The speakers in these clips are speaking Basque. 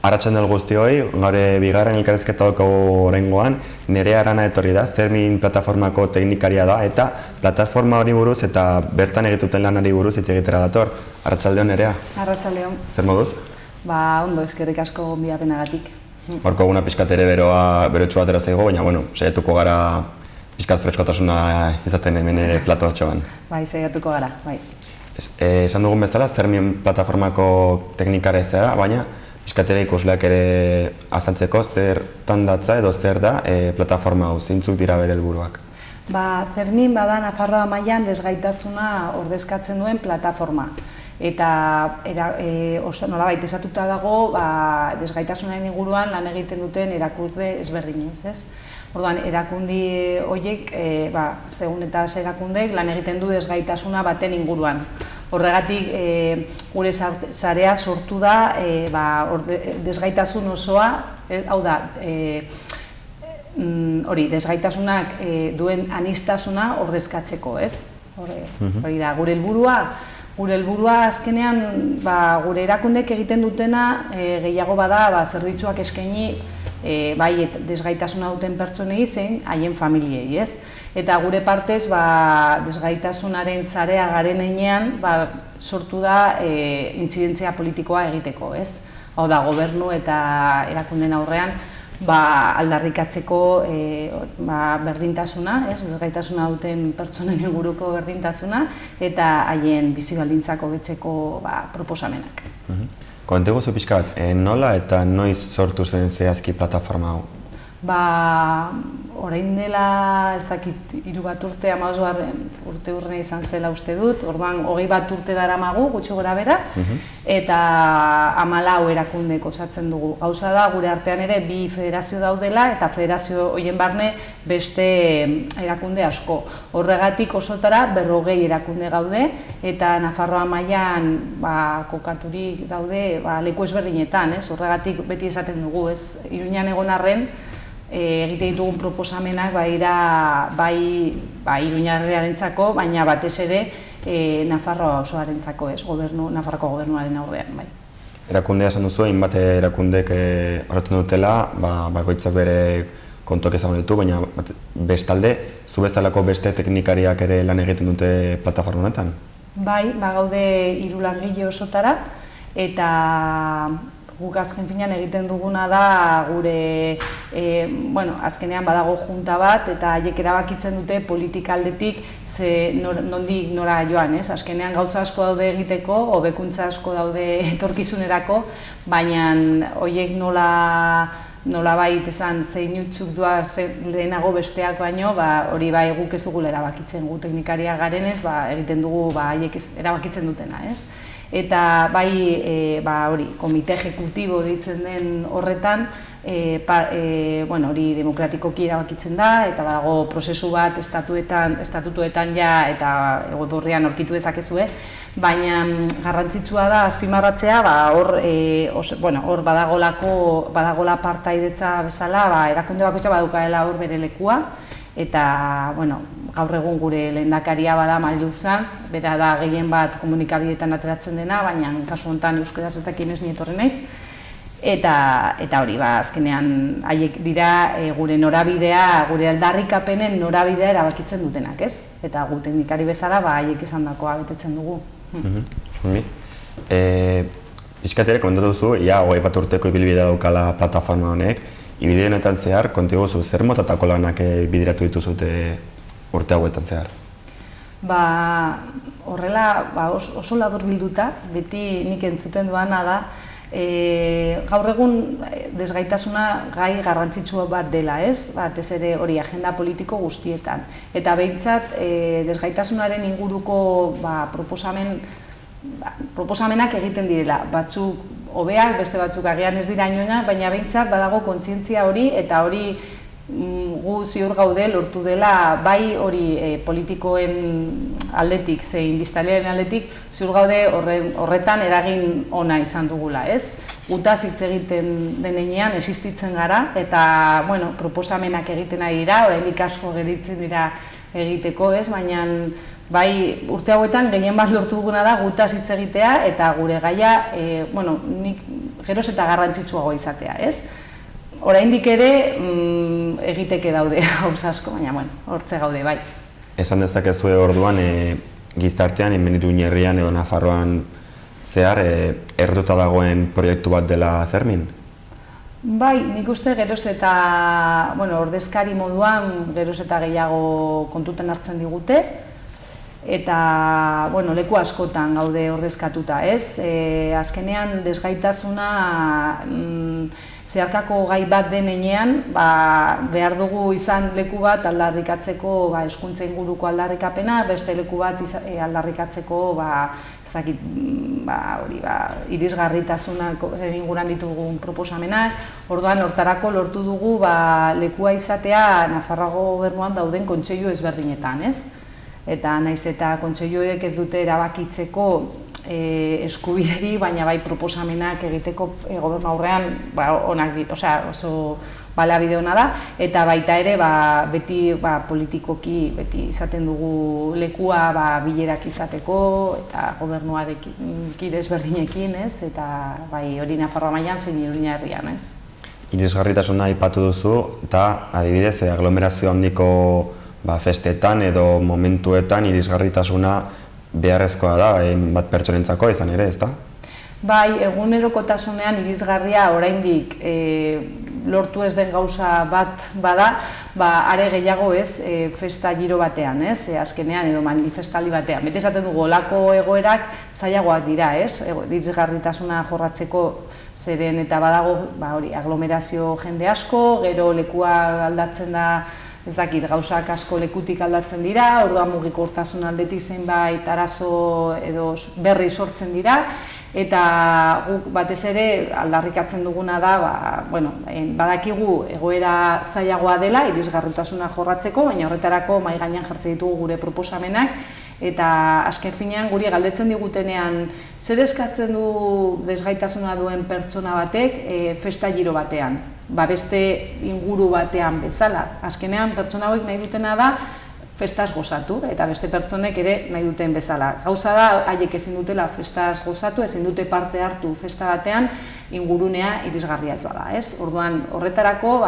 Arratsalde on guztioi, gaur bigarren elkarrizketa daukagu oraingoan, Nerea Arana etorri da, Zermin plataformako teknikaria da eta plataforma hori buruz eta bertan egituten lanari buruz hitz egitera dator. Arratsalde on, Nerea. Arratsalde on. Zer moduz? Ondo, eskerrik asko gonbidapenagatik. Gaurko eguna pixkat ere berotxu atera zaigu, baina saiatuko gara pixkat freskotasuna izaten hemen ere platotxoan. Bai, saiatuko gara, bai. Esan dugun bezala, Zermin plataformako teknikaria zara, baina pixkatera ikusleak ere azaltzeko zertan datza edo zer da plataforma hau, zeintzuk dira bere helburuak? Zermin bada Nafarroa mailan desgaitasuna ordezkatzen duen plataforma. Eta nolabait esatuta dago desgaitasunaren inguruan lan egiten duten erakunde ezberdinez, ez? Orduan, erakundi horiek, segun eta erakundek lan egiten du desgaitasuna baten inguruan. Horregatik, gure sarea sortu da desgaitasun osoa, hau da, desgaitasunak duen aniztasuna ordezkatzeko, ez? Hori da, gure helburua azkenean gure erakundek egiten dutena gehiago bada zerbitzuak eskaini bai desgaitasuna duten pertsonei zein haien familiei, ez? Eta gure partez desgaitasunaren sarea garen heinean sortu da intzidentzia politikoa egiteko, ez? Hau da, gobernu eta erakundeen aurrean aldarrikatzeko berdintasuna, desgaitasuna duten pertsonen inguruko berdintasuna eta haien bizi baldintzak hobetzeko proposamenak. Konteguzu pixka bat, nola eta noiz sortu zen zehazki plataforma hau? Orain dela, ez dakit, 3 urte, 15 urte urrena izan zela uste dut, orduan 21 urte daramagu, gutxi gora bera, eta 14 erakundek osatzen dugu. Gauza da, gure artean ere 2 federazio daudela, eta federazio horien barne beste erakunde asko. Horregatik osotara 40 erakunde gaude, eta Nafarroa mailan kokaturik daude leku ezberdinetan, horregatik beti esaten dugu, Iruñan egon arren, egite ditugun proposamenak bai Iruñarrearentzako, baina batez ere Nafarroa osoarentzako, Nafarroko gobernuaren aurrean, bai. Erakundea esan duzu, hainbat erakundek horretu dutela, bakoitzak bere kontuak ezagun ditu, baina bestalde, zu bezalako beste teknikariak ere lan egiten dute plataforma honetan? Bai, gaude 3 langile osotara, eta guk azken finean egiten duguna da gure, azkenean badago junta bat eta haiek erabakitzen dute politika aldetik nondik nora joan, ez? Azkenean gauza asko daude egiteko, hobekuntza asko daude etorkizunerako, baina horiek nolabait esan zein utzuk doa lehenago besteak baino, hori guk ez dugula erabakitzen, gu teknikaria garenez, egiten dugu haiek erabakitzen dutena, ez? Eta komite ejekutibo deitzen den horretan, hori demokratikoki erabakitzen da, eta badago prozesu bat estatutuetan eta web orrian aurkitu dezakezue, baina garrantzitsua da azpimarratzea, hor badagola partaidetza bezala, erakunde bakoitza badukaela hor bere lekua, eta gaur egun gure lehendakaria bada Mariluzan, bera da gehien bat komunikabideetan ateratzen dena, baina kasu honetan euskaraz ez dakienez ni etorri naiz. Eta hori, azkenean haiek dira gure norabidea, gure aldarrikapenen norabidea erabakitzen dutenak, ez? Eta gu teknikari bezala haiek esandakoa betetzen dugu. Pixkat ere, komentatu duzu, 21 urteko ibilbidea daukala plataforma honek, ibilbide honetan zehar, kontiguzu, zer motatako lanak bideratu dituzute urte hauetan zehar? Horrela, oso labur bilduta, beti nik entzuten duana da, gaur egun desgaitasuna gai garrantzitsua bat dela, ez? Batez ere hori agenda politiko guztietan. Eta behintzat, desgaitasunaren inguruko proposamenak egiten direla. Batzuk hobeak, beste batzuk agian ez dira inoena, baina behintzat badago kontzientzia hori, eta hori gu ziur gaude lortu dela bai hori politikoen aldetik zein biztanleen aldetik ziur gaude horretan eragin ona izan dugula, ez? Gutaz hitz egiten denean existitzen gara eta proposamenak egiten ari dira, oraindik asko geritzen dira egiteko, ez? Baina bai urte hauetan gehien bat lortu duguna da gutaz hitz egitea eta gure gaia, nik geroz eta garrantzitsuago izatea, ez? Oraindik ere egiteke daude gauza asko, baina hortze gaude bai. Esan dezakezue orduan gizartean, hemen Iruña herrian edo Nafarroan zehar errotuta dagoen proiektu bat dela Zermin? Bai, nik uste geroz eta, ordezkari moduan geroz eta gehiago kontuten hartzen digute, eta, leku askotan gaude ordezkatuta, ez? Azkenean desgaitasuna zeharkako gai bat denean, behar dugu izan leku bat aldarrikatzeko hezkuntza inguruko aldarrikapena, beste leku bat aldarrikatzeko irisgarritasunak inguruan ditugun proposamenak. Orduan, hortarako lortu dugu lekua izatea Nafarroako Gobernuan dauden kontseilu ezberdinetan, ez? Eta naiz eta kontseiluek ez dute erabakitzeko eskubideri, baina bai proposamenak egiteko gobernu aurrean onak dit, oso balabide ona da, eta baita ere beti politikoki beti izaten dugu lekua bilerak izateko eta gobernuarekin kide ezberdinekin, ez? Eta bai hori Nafarroa mailan zein Iruña herrian, ez? Irisgarritasuna aipatu duzu, eta adibidez aglomerazio handiko festetan edo momentuetan irisgarritasuna beharrezkoa da, bat pertsonentzako izan ere, ezta? Bai, egunerokotasunean irisgarria oraindik lortu ez den gauza bat bada, are gehiago ez festa giro batean, ez? Azkenean edo manifestaldi batean. Beti esaten dugu olako egoerak zailagoak dira, ez? Irisgarritasuna jorratzeko zeren eta badago aglomerazio jende asko, gero lekua aldatzen da, ez dakit, gauzak asko lekutik aldatzen dira, orduan mugikortasun aldetik zenbait arazo edo berri sortzen dira, eta guk batez ere aldarrikatzen duguna da, badakigu egoera zailagoa dela, irisgarritasuna jorratzeko, baina horretarako mahai gainean jartzen ditugu gure proposamenak, eta azken finean guri galdetzen digutenean zer eskatzen du desgaitasuna duen pertsona batek festa giro batean. Beste inguru batean bezala. Azkenean pertsona hauek nahi dutena da festaz gozatu, eta beste pertsonek ere nahi duten bezala. Gauza da, haiek ezin dutela festaz gozatu, ezin dute parte hartu festa batean ingurunea irisgarria ez bada, ez? Orduan, horretarako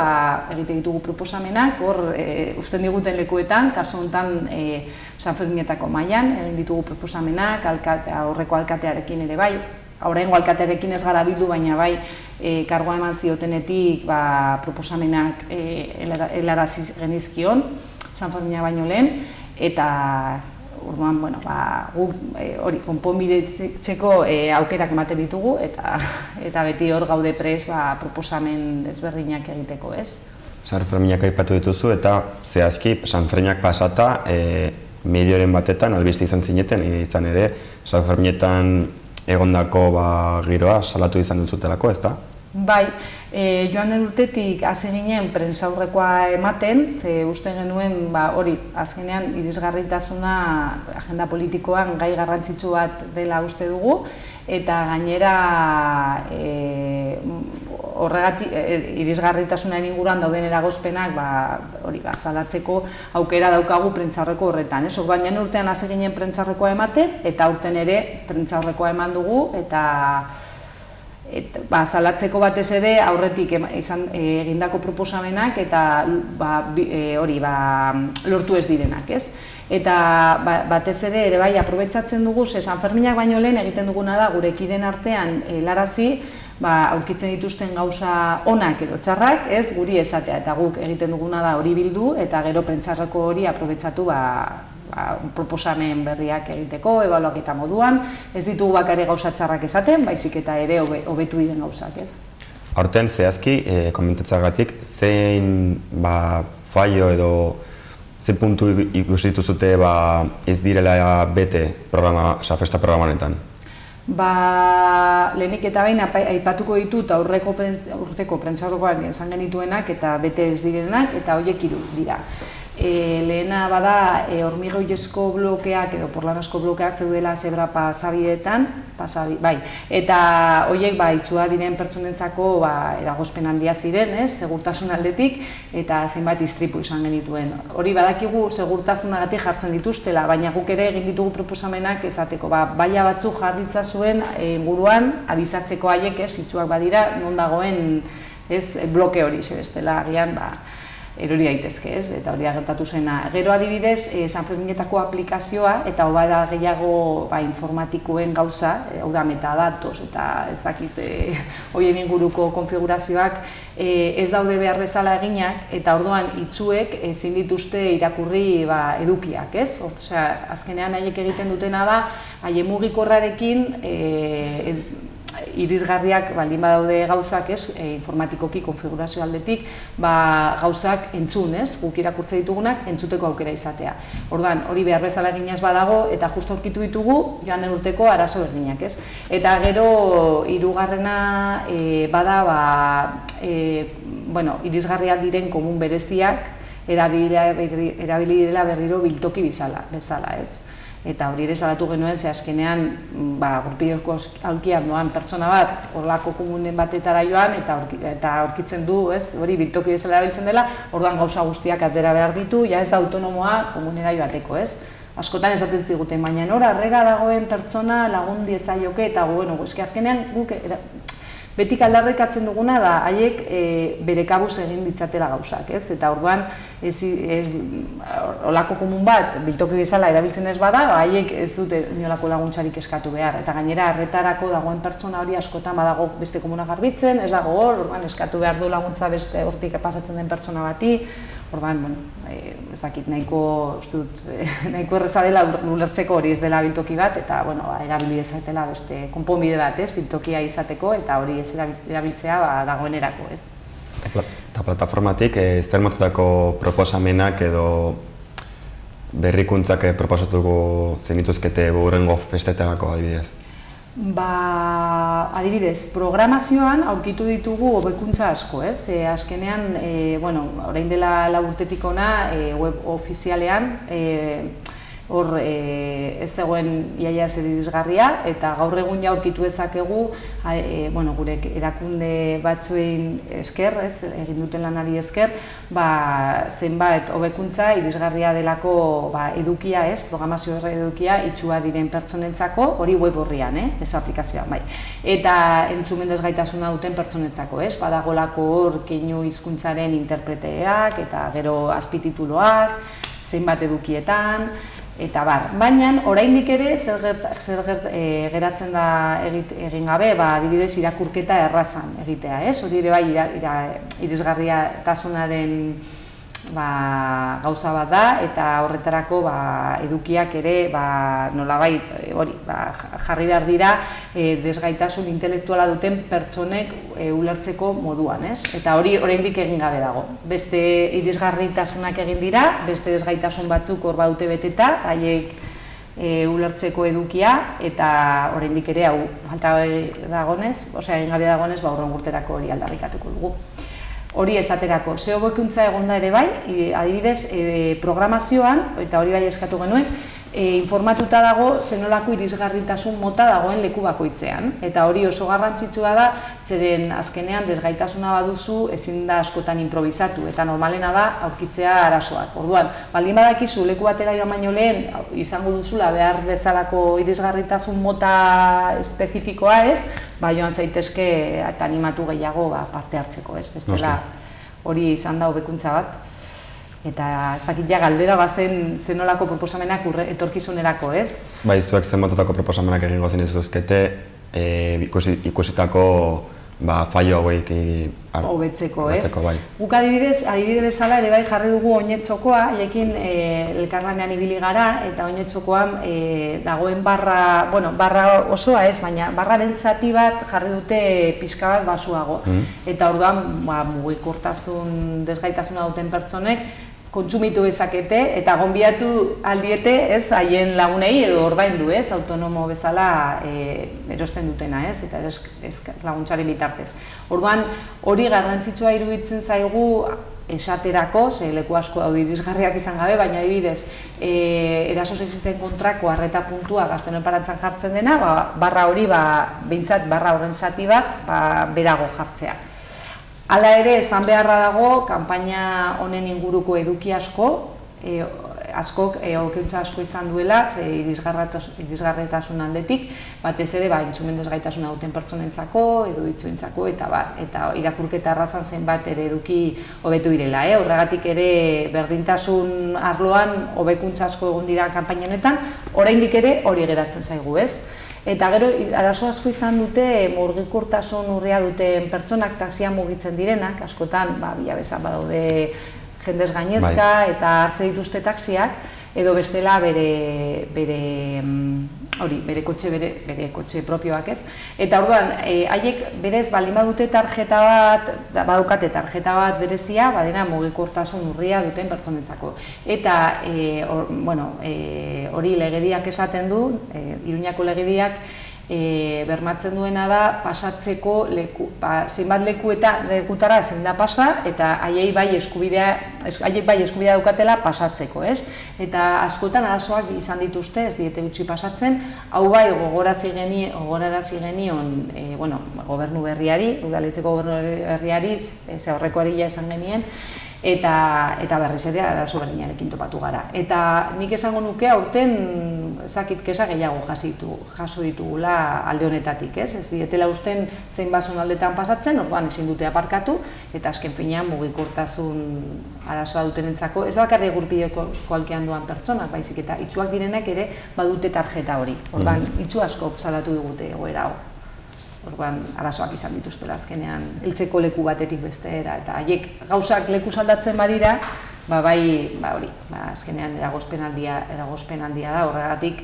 egite ditugu proposamenak, hor uzten diguten lekuetan, kasu honetan San Ferminetako mailan egin ditugu proposamenak, aurreko alkatearekin ere bai, aurrengo alkatearekin ez gara bildu, baina bai kargoa eman ziotenetik proposamenak helarazi genizkion, San Fermina baino lehen, eta orduan, guk hori konponbidetzeko aukerak ematen ditugu, eta beti hor gaude prez proposamen ezberdinak egiteko, ez? San Ferminak aipatu dituzu, eta zehazki San Ferminak pasata medioren batetan albiste izan zineten, izan ere San Ferminetan egondako giroa salatu izan dutzutelako, ezta? Bai, joan den urtetik hasi ginen prentsaurrekoa ematen, ze uste genuen hori azkenean irisgarritasuna agenda politikoan gai garrantzitsu bat dela uste dugu, eta gainera horregatik irisgarritasunaren inguruan dauden eragozpenak salatzeko aukera daukagu prentsaurreko horretan. Orduan urtean hasi ginen prentsaurrekoa ematen, eta aurten ere prentsaurrekoa eman dugu, eta salatzeko batez ere aurretik egindako proposamenak eta lortu ez direnak, ez? Eta batez ere bai aprobetxatzen dugu, San Ferminak baino lehen egiten duguna da gure kideen artean helarazi aurkitzen dituzten gauza onak edo txarrak, ez, guri esatea, eta guk egiten duguna da hori bildu eta gero prentsarreko hori aprobetxatu proposamen berriak egiteko, ebaluaketa moduan, ez ditugu bakarrik gauza txarrak esaten, baizik eta ere hobetu diren gauzak, ez? Horten, zehazki, komentatzagatik, zein fallo edo ze puntu ikusitu zute ez direla bete festa programa honetan? Lehenik eta behin aipatuko ditut aurreko urteko prentsaurrekoak esan genituenak eta bete ez direnak, eta horiek 3 dira. Lehena bada hormigoiezko blokeak edo porlanasko blokeak zeudela zebra pasabideetan, eta horiek itxua diren pertsonentzako eragozpen handia ziren, segurtasun aldetik, eta zenbait istripu izan genituen. Hori badakigu segurtasunagatik jartzen dituztela, baina guk ere egin ditugu proposamenak esateko, baia batzuk jarritza zuen inguruan abisatzeko haiek, itxuak badira, non dagoen bloke hori, bestela agian erori daitezke, eta hori gertatu zena. Gero adibidez, San Ferminetako aplikazioa, eta hoba da gehiago informatikoen gauza, hau da metadatos, eta ez dakit horien inguruko konfigurazioak ez daude behar bezala eginak, eta orduan itzuek ezin dituzte irakurri edukiak, ez? Osea, azkenean haiek egiten dutena da, haien mugikorrarekin irisgarriak baldin badaude gauzak, informatikoki konfigurazio aldetik, gauzak entzun, guk irakurtze ditugunak entzuteko aukera izatea. Orduan, hori behar bezala eginaz badago, eta justu aurkitu ditugu joan den urteko arazo berdinak, ez? Eta gero, hirugarrena bada, irisgarriak diren komun bereziak erabili dela berriro biltoki bezala, ez? Eta hori ere salatu genuen, ze azkenean gurpilozko aulkian doan pertsona bat horlako komunen batetara joan eta aurkitzen du, hori biltoki bezala erabiltzen dela, orduan gauza guztiak atera behar ditu, ja ez da autonomoa komunera joateko, ez? Askotan esaten ziguten, baina nora harrera dagoen pertsona lagun diezaioke, eta azkenean guk betik aldarrikatzen duguna da haiek bere kabuz egin ditzatela gauzak, ez? Eta orduan, olako komun bat, biltoki bezala erabiltzen ez bada, haiek ez dute inolako laguntzarik eskatu behar. Eta gainera, arretarako dagoen pertsona hori askotan badago beste komuna garbitzen, ez dago hor, orduan eskatu behar du laguntza beste hortik pasatzen den pertsona bati, orduan, ez dakit, nahiko erreza dela ulertzeko hori ez dela biltoki bat, eta erabili dezatela beste konponbide bat, biltokia izateko, eta hori ez erabiltzea dagoenerako, ez. Eta plataformatik, zer motutako proposamenak edo berrikuntzak proposatuko zenituzkete hurrengo festetarako adibidez? Adibidez, programazioan aurkitu ditugu hobekuntza asko, ez? Azkenean, orain dela 4 urtetik ona, web ofizialean, hor ez zegoen iaia zer irisgarria, eta gaur egun ja aurkitu dezakegu, gure erakunde batzuein esker, egin duten lanari esker, zenbait hobekuntza irisgarria delako edukia, programazio edukia itxua diren pertsonentzako, hori web horrian, ez aplikazioan, bai. Eta entzumen desgaitasuna duten pertsonentzako, badagolako hor keinu hizkuntzaren interpreteak, eta gero azpitituloak, zenbat edukietan, eta baina oraindik ere zer geratzen da egin gabe, adibidez irakurketa errazan egitea, hori ere bai irisgarritasunaren gauza bat da, eta horretarako edukiak ere nolabait jarri behar dira desgaitasun intelektuala duten pertsonek ulertzeko moduan, eta hori oraindik egin gabe dago. Beste irisgarritasunak egin dira, beste desgaitasun batzuk hor badute beteta, haiek ulertzeko edukia, eta oraindik ere hau falta dagonez, egin gabe dagonez, hurrengo urterako hori aldarrikatuko dugu. Hori esaterako, ze hobekuntza egonda ere bai, adibidez programazioan, eta hori bai eskatu genuen, informatuta dago zenolako irisgarritasun mota dagoen leku bakoitzean. Eta hori oso garrantzitsua da, zeren azkenean desgaitasuna baduzu ezin da askotan improvisatu, eta normalena da aurkitzea arazoak. Orduan, baldin badakizu leku batera joan baino lehen izango duzula behar bezalako irisgarritasun mota espezifikoa joan zaitezke eta animatu gehiago parte hartzeko, bestela hori izan da hobekuntza bat. Eta ez dakit galdera bazen zenolako proposamenak etorkizunerako, ez? Bai, zuek zen motutako proposamenak egingo zenituzkete ikusitako fallo hauek hobetzeko, ez? Guk adibidez bezala ere bai jarri dugu oinetxokoa, haiekin elkarlanean ibili gara, eta oinetxokoan dagoen barra osoa ez, baina barraren zati bat jarri dute pixka bat basuago. Eta orduan mugikortasun desgaitasuna duten pertsonek kontsumitu ezakete eta gonbiatu aldiete haien lagunei edo ordaindu autonomo bezala erosten dutena eta ez laguntzaren bitartez. Orduan hori garrantzitsua iruditzen zaigu esaterako, ze leku asko daude irisgarriak izan gabe, baina adibidez, eraso sexisten kontrako arreta puntua gazteen enparantzan jartzen dena, barra hori, behintzat barra horren zati bat, berago jartzea. Hala ere, esan beharra dago, kanpaina honen inguruko eduki askok okeuntza asko izan duela, ze irisgarretasun aldetik, batez ere intsumen desgaitasuna duten pertsonentzako, edo itsuentzako, eta irakurketa arrazan zenbat ere eduki hobetu direla. Horregatik ere berdintasun arloan hobekuntza asko egon dira kanpaina honetan, oraindik ere hori geratzen zaigu, ez? Eta gero, arazo asko izan dute mugikortasun urria duten pertsonak taxian mugitzen direnak, askotan, bila bezan badaude jendez gainezka eta hartze dituzte taxiak, edo bestela bere kotxe propioak ez. Eta orduan, haiek berez baldin badute tarjeta bat, badukate tarjeta bat berezia, badena mugikortasun urria duten pertsonentzako. Eta hori legediak esaten du, Iruñako legediak, bermatzen duena da pasatzeko zenbat lekutara ezin da pasa, eta haiek bai eskubidea daukatela pasatzeko, ez? Eta askotan arazoak izan dituzte, ez diete utzi pasatzen, hau bai gogorarazi genion gobernu berriari, udaletxeko gobernu berriari, ze aurrekoari ja esan genien, eta berriz ere arazo berdinarekin topatu gara. Eta nik esango nuke aurten ezakit kexa gehiago jaso ditugula alde honetatik, ez? Ez dietela usten zein basun aldetan pasatzen, orduan ezin dute aparkatu, eta azken finean mugikortasun arazoa dutenentzako, ez bakarrik gurpileko alkean doan pertsonak, baizik eta itsuak direnak ere badute tarjeta hori. Orduan, itsu asko salatu digute egoera hau. Orduan, arazoak izan dituztela azkenean, heltzeko leku batetik bestera, eta haiek gauzak leku aldatzen badira, azkenean eragozpen handia da, horregatik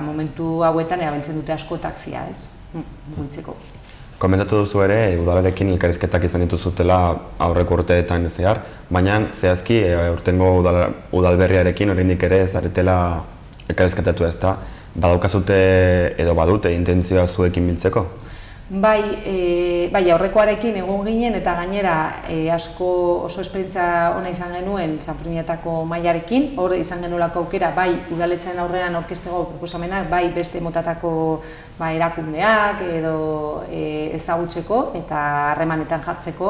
momentu hauetan erabiltzen dute asko taxia, ez, mugitzeko. Komentatu duzu ere, udalarekin elkarrizketak izan dituzutela aurreko urteetan zehar, baina zehazki urtengo udalberriarekin oraindik ere ez zaretela elkarrizketatu ez da, badaukazute edo badute intentzioa zuekin biltzeko? Bai, aurrekoarekin egon ginen eta gainera asko oso esperientzia ona izan genuen Sanferminetako mailarekin, hor izan genuelako aukera bai udaletxearen aurrean aurkezteko proposamenak, bai beste motatako erakundeak edo ezagutzeko eta harremanetan jartzeko.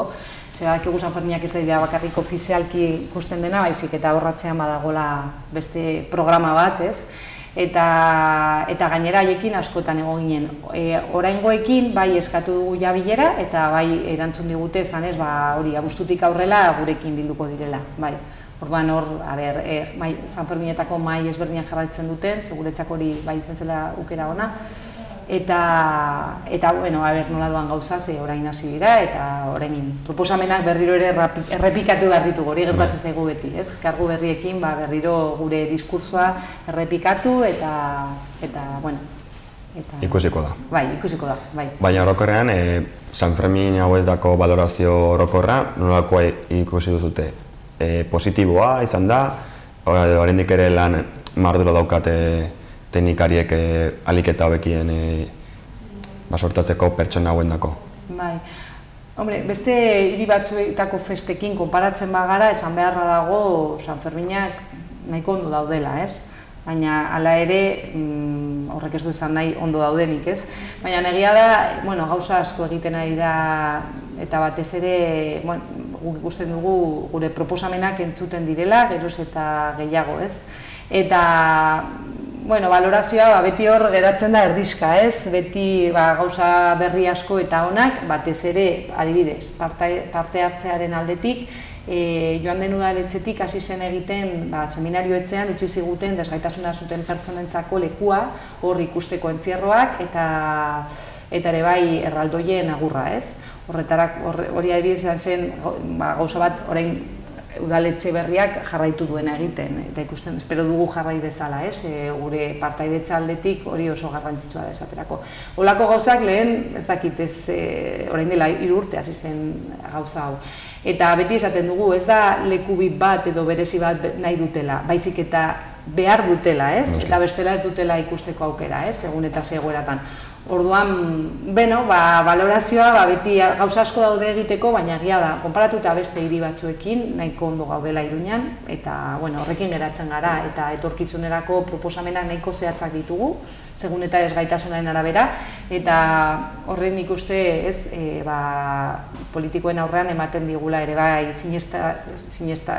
Badakigu Sanferminak ez dira bakarrik ofizialki ikusten dena, baizik eta horratzean badagola beste programa bat, ez? Eta gainera haiekin askotan egon ginen. Oraingoekin bai eskatu dugu jabilera eta bai erantzun digute esanez hori abuztutik aurrela gurekin bilduko direla. Orduan hor, Sanferminetako mahai ezberdinak jarraitzen duten, seguretzako hori bai izan zela aukera ona. Eta nola doan gauza, ze orain hasi dira, eta orain proposamenak berriro ere errepikatu behar ditugu, hori gertatzen zaigu beti, ez? Kargu berriekin berriro gure diskursoa errepikatu eta ikusiko da. Bai, ikusiko da, bai. Baina orokorrean, Sanfermin hauetako balorazio orokorra, nolakoa ikusi duzute? Positiboa izan da, oraindik ere lan mardura daukate teknikariek ahalik eta hobekien sortatzeko pertsona hauendako. Bai. Hombre, beste hiri batzuetako festekin konparatzen bagara, esan beharra dago Sanferminak nahiko ondo daudela, ez? Baina hala ere, horrek ez du esan nahi ondo daudenik, ez? Baina egia da, gauza asko egiten ari da eta batez ere, guk ikusten dugu gure proposamenak entzuten direla, geroz eta gehiago, ez? Eta balorazioa beti hor geratzen da erdizka, ez? Beti gauza berri asko eta onak, batez ere, adibidez, parte hartzearen aldetik, joan den udaletxetik hasi zen egiten seminarioetxean utzi ziguten desgaitasuna zuten pertsonentzako lekua, hor ikusteko entzierroak eta ere bai erraldoien agurra, ez? Hori adibidez zen gauza bat orain udaletxe berriak jarraitu duena egiten, eta ikusten, espero dugu jarrai bezala, gure partaidetza aldetik hori oso garrantzitsua da esaterako. Holako gauzak lehen, ez dakit, orain dela 3 urte hasi zen gauza hau. Eta beti esaten dugu, ez da leku bat edo berezi bat nahi dutela, baizik eta behar dutela, ez? Eta bestela ez dutela ikusteko aukera, ez? Egun eta zegoeratan. Orduan, balorazioa beti gauza asko daude egiteko, baina egia da, konparatuta beste hiri batzuekin, nahiko ondo gaudela Iruñan, eta horrekin geratzen gara, eta etorkizunerako proposamenak nahiko zehatzak ditugu, segun eta ez gaitasunaren arabera, eta horren ikuste ez, politikoen aurrean ematen digula ere bai sinesta,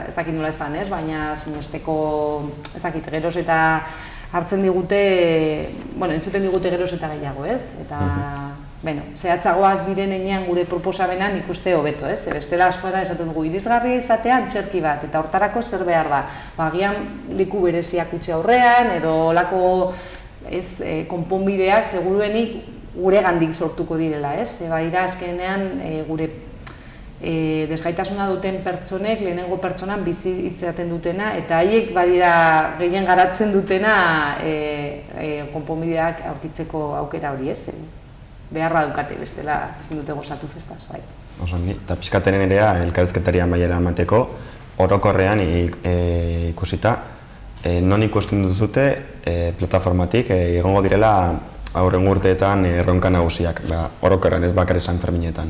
ez dakit nola esan ez, baina sinesteko, ez dakit, geroz eta hartzen digute, entzuten digute geroz eta gehiago, ez? Eta, zehatzagoak diren enean gure proposamenan ikuste hobeto, ez? Bestela askoara esaten dugu irisgarria izatea antzerki bat, eta hortarako zer behar da? Agian liku bereziak utzi aurrean, edo olako konponbideak seguruenik gure gandik sortuko direla, ez? Badira azkenean gure desgaitasuna duten pertsonek lehenengo pertsonan bizi izaten dutena, eta haiek badira gehien garatzen dutena konponbideak aurkitzeko aukera hori, ez? Beharra dukate bestela ezin dute gozatu festaz, bai. Osongi, eta pixkateren erea elkarrizketaria amaiera emateko, orokorrean ikusita, non ikusten duzute plataformatik egongo direla aurrengo urteetan erronka nagusiak, orokorrean ez bakar San Ferminetan.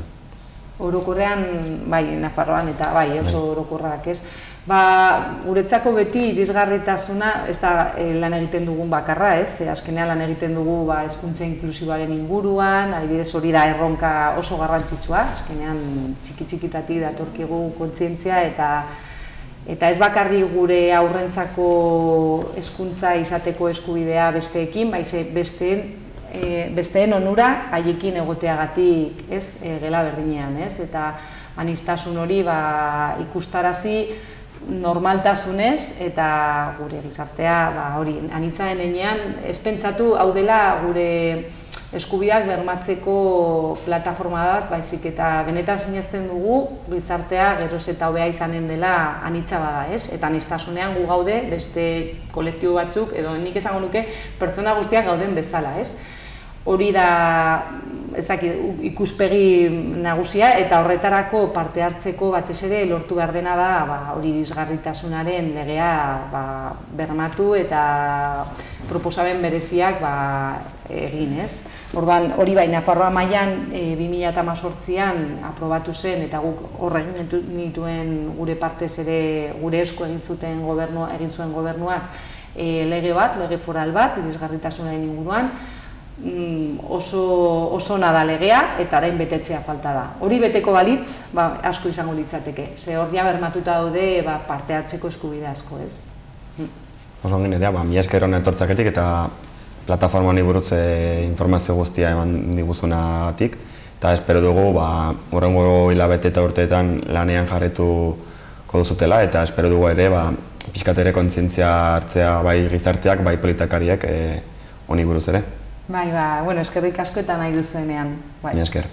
Orokorrean, bai, Nafarroan eta bai, oso orokorrak, ez? Guretzako beti irisgarritasuna ez da lan egiten dugun bakarra, ez? Azkenean lan egiten dugu hezkuntza inklusiboaren inguruan, adibidez hori da erronka oso garrantzitsua, azkenean txiki-txikitatik datorkigu kontzientzia eta ez bakarri gure haurrentzako hezkuntza izateko eskubidea besteekin, baizik besteen onura haiekin egoteagatik, ez, gela berdinean, ez? Eta aniztasun hori ikustarazi normaltasunez eta gure gizartea hori anitza denean ez pentsatu hau dela gure eskubideak bermatzeko plataforma bat, baizik eta benetan sinesten dugu gizartea geroz eta hobea izanen dela anitza bada, ez? Eta aniztasunean gu gaude beste kolektibo batzuk edo nik esango nuke pertsona guztiak gauden bezala, ez? Hori da ikuspegi nagusia eta horretarako parte hartzeko batez ere lortu behar dena da hori irisgarritasunaren legea bermatu eta proposamen bereziak egin, ez? Orduan hori bai Nafarroa mailan 2018an aprobatu zen eta guk horregin nituen gure partez ere gure esku egin zuen gobernuak lege bat, lege foral bat, irisgarritasunaren inguruan, oso nada legea eta orain betetzea falta da. Hori beteko balitz, asko izango litzateke. Ze hor ja bermatuta daude parte hartzeko eskubide asko, ez? Oso ongi nerea, mila esker hona etortzaketik eta plataforma honi buruz informazio guztia eman diguzunagatik. Eta espero dugu, hurrengo hilabete eta urteetan lanean jarretuko duzutela eta espero dugu ere, pixkat ere kontzientzia hartzea bai gizarteak, bai politikariek honi buruz ere. Bai, eskerrik asko eta nahi duzuenean. Mila esker.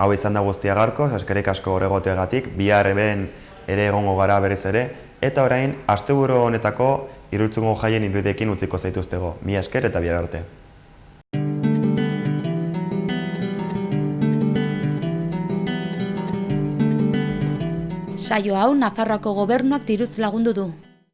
Hau izan da guztia gaurko, eskerrik asko egoteagatik, bihar ere egongo gara berriz ere, eta orain, asteburu honetako Irurzungo jaien irudiekin utziko zaituztego. Mila esker eta bihar arte. Saio hau Nafarroako Gobernuak diruz lagundu du.